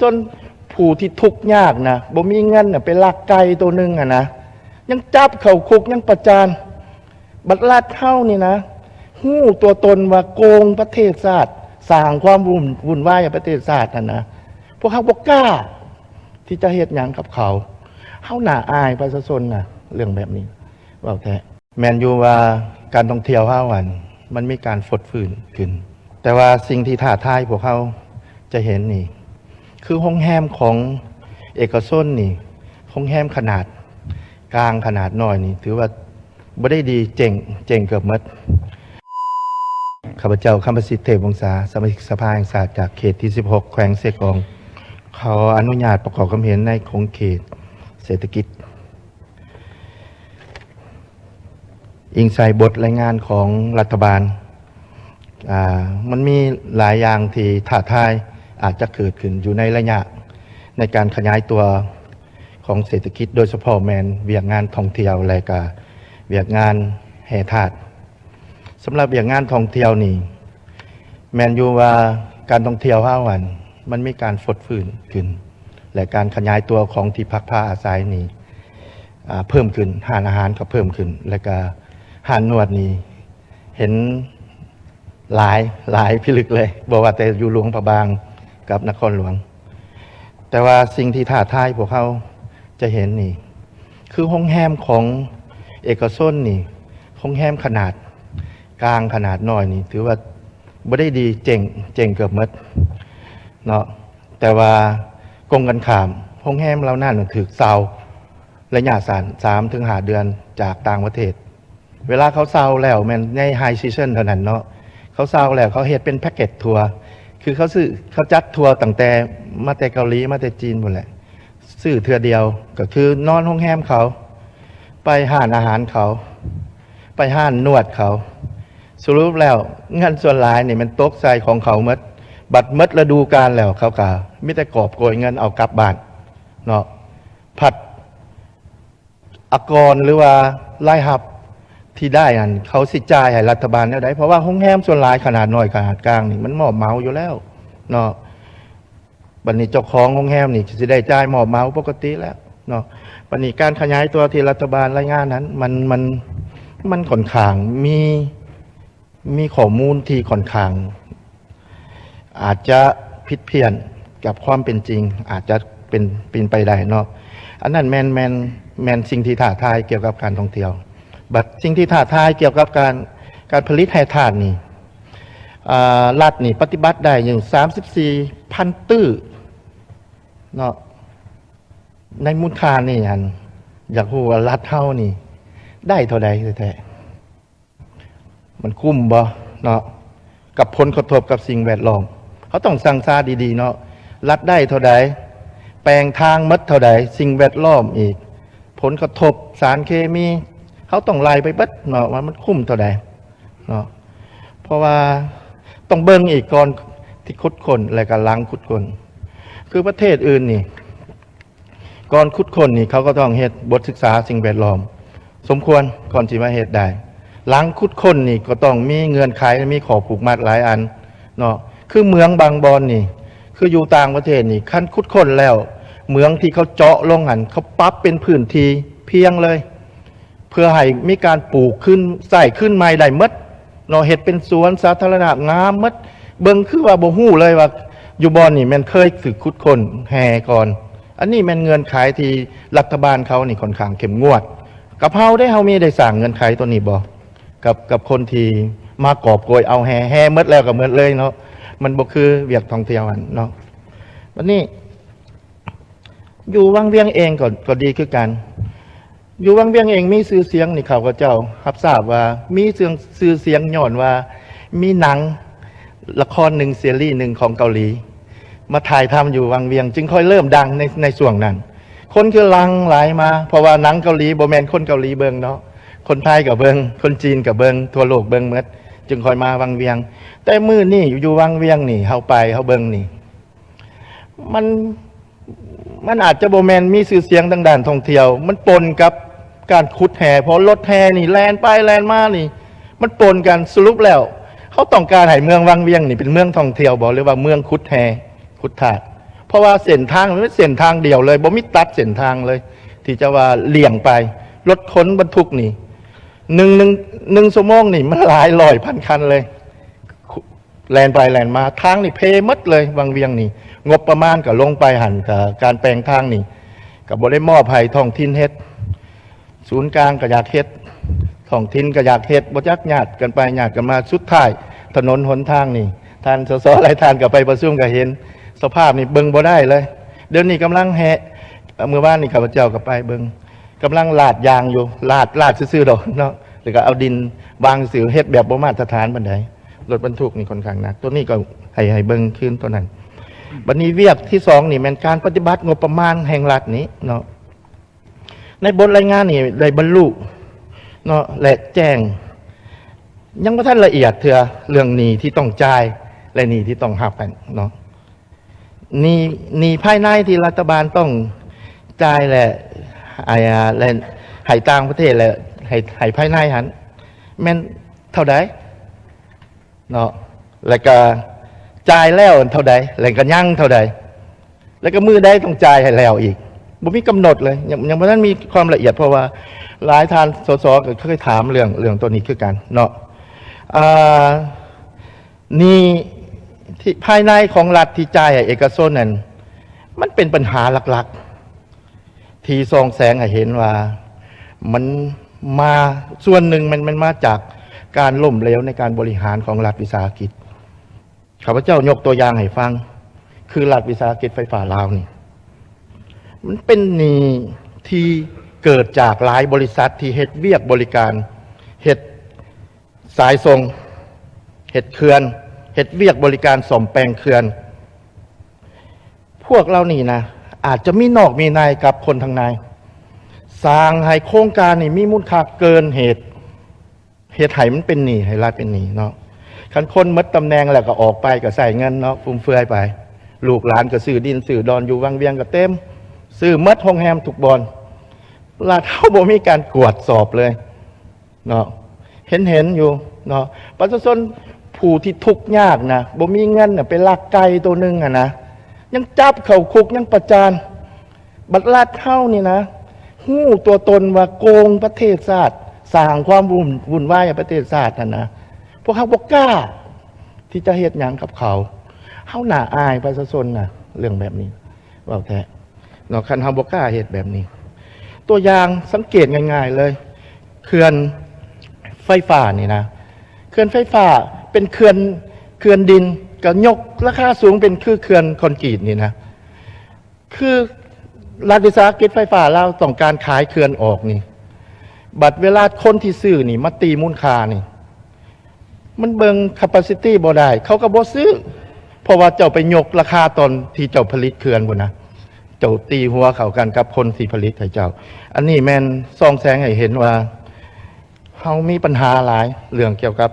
ส่วนผู้ที่ทุกข์ยากนะบ่มีเงินน่ะไปลักไก่ตัวนึงนะยังจับเข้าคุกยังประจานบัดลาดเข้านี่นะหู้ตัวตนว่าโกงประเทศชาติสร้างความวุ่นวายในประเทศชาตินะพวกเขาบ่กล้าที่จะเฮ็ดหยังกับเขาหน้าอายประชาชนนะเรื่องแบบนี้ว่าแท้แมนยูว่าการท่องเที่ยว5 วันมันมีการฟดฟื้นขึ้นแต่ว่าสิ่งที่ท้าทายพวกเขาจะเห็นนี่คือโรงแรมของเอกชนนี่โรงแรมขนาดกลางขนาดน้อยนี่ถือว่าบ่ได้ดีเจ๋งเกือบหมดข้าพเจ้าคำประสิทธิ์เทพวงศาสมาชิกสภาแห่งชาติจากเขตที่16แขวงเสกองเขาอนุญาตประกอบความเห็นในของเขตเศรษฐกิจอิงใส่บทรายงานของรัฐบาลมันมีหลายอย่างที่ท้าทายอาจจะเกิดขึ้นอยู่ในระยะในการขยายตัวของเศรษฐกิจโดยเฉพาะแมนเวียกงานท่องเที่ยวและก็เวียกงานแห่ธาตุสำหรับเวียกงานท่องเที่ยวนี่แมนอยู่ว่าการท่องเที่ยว5 วันมันมีการฟดฟื้นขึ้นและการขยายตัวของที่พักผ้าอาศัยนี่เพิ่มขึ้นห้านอาหารก็เพิ่มขึ้นและก็ห้านนวดนี่เห็นหลายพิลึกเลยบอกว่าแต่อยู่หลวงพระบางกับนครหลวงแต่ว่าสิ่งที่ท้าทายพวกเขาจะเห็นนี่คือโรงแรมของเอกชนนี่โรงแรมขนาดกลางขนาดน้อยนี่ถือว่าบ่ได้ดีเจ๋งเกือบหมดเนาะแต่ว่ากงกันข้ามโรงแรมเรานั่นถือเซาระยะสั้น3-5 เดือนจากต่างประเทศเวลาเขาเซาแล้วแม่นในไฮซีซั่นเท่านั้นเนาะเขาเซาแล้วเขาเฮ็ดเป็นแพ็กเกจทัวร์คือเขาจัดทัวร์ตั้งแต่มาแต่เกาหลีมาแต่จีนหมดแหละซื้อเทื่อเดียวก็คือนอนโรงแรมเขาไปห้านอาหารเขาไปห้านนวดเขาสรุปแล้วเงินส่วนหลายนี่มันตกใส่ของเขาหมดบัดหมดฤดูกาลแล้วเขาก็มีแต่กอบโกยเงินเอากลับบ้านเนาะผัดอากรหรือว่ารายรับที่ได้นั่นเขาสิจ่ายให้รัฐบาลได้เพราะว่าโรงแรมส่วนหลายขนาดน้อยขนาดกลางนี่มันมอบเหมาอยู่แล้วเนาะบัดนี้เจ้าของโรงแรมนี่สิได้จ่ายมอบเหมาปกติแล้วเนาะบัดนี้การขยายตัวที่รัฐบาลรายงานนั้นมันค่อนข้างมีข้อมูลที่ค่อนข้างอาจจะผิดเพี้ยนกับความเป็นจริงอาจจะเป็นไปได้เนาะอันนั้นแมนสิ่งที่ท้าทายเกี่ยวกับการท่องเที่ยวบัดสิ่งที่ท้าทายเกี่ยวกับการผลิตแห่ธาตุนี่รัฐนี่ปฏิบัติได้อย่าง34,000 ตื้อเนาะในมูลค่านี่อันอยากรู้ว่ารัฐเฮานี่ได้เท่าใดแท้มันคุ้มบ่เนาะกับผลกระทบกับสิ่งแวดล้อมเขาต้องสั่งซาดีๆเนาะรัฐได้เท่าใดแปลงทางมัดเท่าใดสิ่งแวดล้อมอีกผลกระทบสารเคมีเขาต้องไล่ไปเบิดเนาะว่ามันคุ้มเท่าใดเนาะเพราะว่าต้องเบิ่งอีกก่อนที่ขุดค้นและก็หลังขุดค้นคือประเทศอื่นนี่ก่อนขุดค้นนี่เขาก็ต้องเฮ็ดบทศึกษาสิ่งแวดล้อมสมควรก่อนสิมาเฮ็ดได้หลังขุดค้นนี่ก็ต้องมีเงื่อนไขมีข้อผูกมัดหลายอันเนาะคือเมืองบางบอนนี่คืออยู่ต่างประเทศนี่ขั้นขุดค้นแล้วเมืองที่เขาเจาะลงหันเขาปรับเป็นพื้นที่เพียงเลยเพื่อให้มีการปลูกขึ้นใส่ขึ้นใหม่ได้หมดเนาะเฮ็ดเป็นสวนสาธารณะงามหมดเบิ่งคือว่าบ่ฮู้เลยว่าอยู่บ่อนนี่มันเคยสึกขุดค้นแห่ก่อนอันนี้มันเงื่อนไขที่รัฐบาลเขานี่ค่อนข้างเข้มงวดกับเฮาได้มีได้สร้างเงื่อนไขตัวนี้บ่กับคนที่มากอบโกยเอาแห่หมดแล้วก็หมดเลยเนาะมันบ่คือเวียกท่องเที่ยวอันเนาะวันนี้อยู่วังเวียงเองก็ดีคือกันอยู่วังเวียงเองมีชื่อเสียงนี่เขาก็เจ้ารับทราบว่ามีชื่อเสียงย้อนว่ามีหนังละครหนึ่งซีรีส์หนึ่งของเกาหลีมาถ่ายทำอยู่วังเวียงจึงค่อยเริ่มดังในช่วงนั้นคนคือลังไหลมาเพราะว่าหนังเกาหลีบ่แม่นคนเกาหลีเบิ่งเนาะคนไทยกับเบิงคนจีนกับเบิงทั่วโลกเบิงหมดจึงคอยมาวังเวียงแต่มื้อนี่อยู่วังเวียงนี่เฮาไปเฮาเบิงนี่มันอาจจะบ่แม่นมีชื่อเสียงทางด้านท่องเที่ยวมันปนกับการขุดแห่เพราะรถแห่นี่แล่นไปแล่นมานี่มันปนกันสรุปแล้วเขาต้องการให้เมืองวังเวียงนี่เป็นเมืองท่องเที่ยวบ่หรือว่าเมืองขุดแห่ขุดธาตุ เพราะว่าเส้นทางมันเป็นเส้นทางเดียวเลยบ่มีตัดเส้นทางเลย ที่จะว่าเลี่ยงไปรถขนบรรทุกนี่หนึ่งชั่วโมงนี่มันหลายร้อยพันคันเลยแลนไปแลนมาทางนี่เพมัดเลยวังเวียงนี่งบประมาณก็ลงไปหันกับการแปลงทางนี่กับบริมอบให้ท้องถิ่นเฮ็ดศูนย์กลางก็อยากเฮ็ดท้องถิ่นก็อยากเฮ็ดบ่จักญาติกันไปญาติกันมาสุดท้ายถนนหนทางนี่ท่านสสหลายท่านก็ไปประชุมก็เห็นสภาพนี่เบิ่งบ่ได้เลยเดี๋ยวนี้กำลังแหะเมื่อวานนี่ข้าพเจ้าก็ไปเบิ่งกำลังลาดยางอยู่ลาดซื่อๆดอกเนาะหรือก็เอาดินวางซื่อเฮ็ดแบบบ่มาตรฐานปานใดรถบรรทุกนี่ค่อนข้างหนักตัวนี้ก็ให้เบิ่งขึ้นตัวนั้นบัดนี้เวียกที่2นี่แม่นการปฏิบัติงบประมาณแห่งรัฐนี้เนาะในบทรายงานนี่ได้บรรลุเนาะและแจ้งยังบ่ทันละเอียดเถื่อเรื่องหนี้ที่ต้องจ่ายและหนี้ที่ต้องรับกันเนาะหนี้ภายในที่รัฐบาลต้องจ่ายและให้ต่างประเทศและให้ภายในหันแม่นเท่าใดเนาะแล้วก็จ่ายแล้วเท่าใดแล้วก็ยังเท่าใดแล้วก็มือใดต้องจ่ายให้แล้วอีกบ่มีกำหนดเลยยังบ่ทันมีความละเอียดเพราะว่าหลายท่านสสก็เคยถามเรื่องตัวนี้คือกันเนาะนี่ที่ภายในของรัฐที่จ่ายให้เอกชนนั่นมันเป็นปัญหาหลักๆที่ส่องแสงให้เห็นว่ามันมาส่วนหนึ่งมันมาจากการล้มเหลวในการบริหารของรัฐวิสาหกิจข้าพเจ้ายกตัวอย่างให้ฟังคือรัฐวิสาหกิจไฟฟ้าลาวนี่มันเป็นหนี้ที่เกิดจากหลายบริษัทที่เฮ็ดเวียกบริการเฮ็ดสายส่งเฮ็ดเขื่อนเฮ็ดเวียกบริการซ่อมแปลงเขื่อนพวกเรานี่นะอาจจะมีนอกมีในกับคนทางในสร้างให้โครงการนี่มีมูลค่าเกินเหตุให้มันเป็นหนี้ให้รัฐเป็นหนี้เนาะคันคนมดตำแหน่งแล้วก็ออกไปก็ใส่เงินเนาะฟุ่มเฟือยไปลูกหลานก็ซื้อดินซื้อดอนอยู่วังเวียงก็เต็มซื้อมดโรงแรมทุกบอนรัฐเฮาบ่มีการกวดสอบเลยเนาะเห็นอยู่เนาะประชาชนผู้ที่ทุกข์ยากนะบ่มีเงินน่ะไปลักไก่ตัวนึงอ่ะนะยังจับเข้าคุกยังประจานบัดรัฐเฮานี่นะฮู้ตัวตนว่าโกงประเทศชาติสร้างความวุ่นวายให้ประเทศชาตินั่นนะพวกเขาบ่กล้าที่จะเฮ็ดหยังกับเขาเฮาน่าอายประชาชนน่ะเรื่องแบบนี้เว้าแท้เนาะคันเฮาบ่กล้าเฮ็ดแบบนี้ตัวอย่างสังเกตง่ายๆเลยเขื่อนไฟฟ้านี่นะเขื่อนไฟฟ้าเป็นเขื่อนดินก็ยกราคาสูงเป็นคือเขื่อนคอนกรีตนี่นะคือรัฐวิสาหกิจไฟฟ้าเราต้องการขายเขื่อนออกนี่บัดเวลาคนที่ซื้อนี่มาตีมูลค่านี่มันเบิ่ง capacity บ่ได้เขาก็บ่ซื้อเพราะว่าเจ้าไปยกราคาตอนที่เจ้าผลิตเขื่อนพุ่นนะเจ้าตีหัวเข้ากันกับคนที่ผลิตให้เจ้าอันนี้แม่นส่องแสงให้เห็นว่าเฮามีปัญหาหลายเรื่องเกี่ยวกับ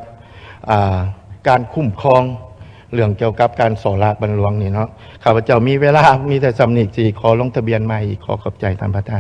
การคุ้มครองเรื่องเกี่ยวกับการสอรากบรรลวงนี่เนาะข้าพเจ้ามีเวลามีแต่สำนึกสิขอลงทะเบียนใหม่ขอขอบใจท่านประธาน